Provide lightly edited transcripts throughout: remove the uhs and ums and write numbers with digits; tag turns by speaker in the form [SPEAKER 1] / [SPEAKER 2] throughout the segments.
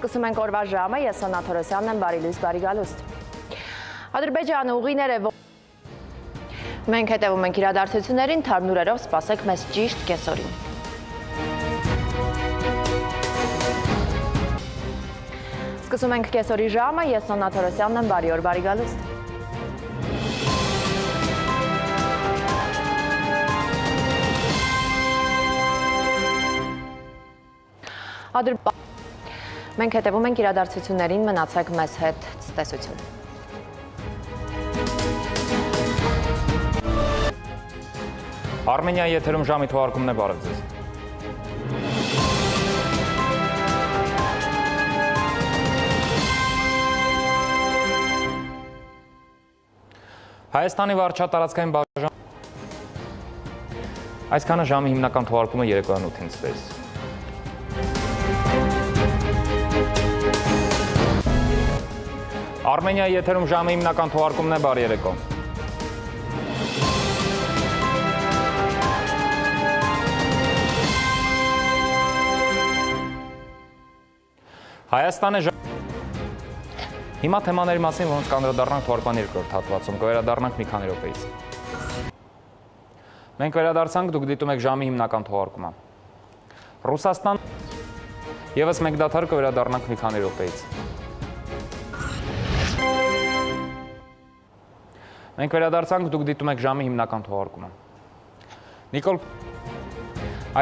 [SPEAKER 1] Սկսում ենք օրվա ժամը, ես Սոնա Թորոսյանն եմ, բարի լույս, բարի գալուստ։ Ադրբեջանը ուղիներ է Մենք հետևում ենք իրադարձություններին, թարմ լուրերով սպասեք մեզ ճիշտ կեսօրին։ Սկսում ենք կեսօրի ժամը, ես Սոնա Թորոսյանն եմ, բարի օր, բարի գալուստ։ Մենք հետևում ենք իրադարձություններին, մնացեք մեզ հետ, ցտեսություն։
[SPEAKER 2] Արմենիայի եթերում ժամի թողարկումն է, բարև ձեզ։ Հայաստանի վարչատարածքային բաժան այսքանը ժամի հիմնական թողարկումը երեկոյան 8-ից ցտես։ Արմենիայի եթերում ժամի հիմնական թողարկումն է, բարի երեկո։ Հայաստանը Հիմա թեմաների մասին, որոնց կանդրադառնանք թողարկման երկրորդ հատվածում, կվերադառնանք մի քանի րոպեից։ Մենք վերադարձանք, դուք դիտում եք ժամի հիմնական թողարկումը։ Ռուսաստան Եվս մեկ դադար կվերադառնանք մի քանի րոպեից։ Մենք վերադարձանք, դուք դիտում եք ժամի հիմնական թողարկումը։ Նիկոլ,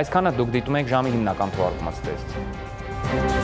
[SPEAKER 2] այսքանը դուք դիտում եք ժամի հիմնական թողարկումը, ցտեսություն։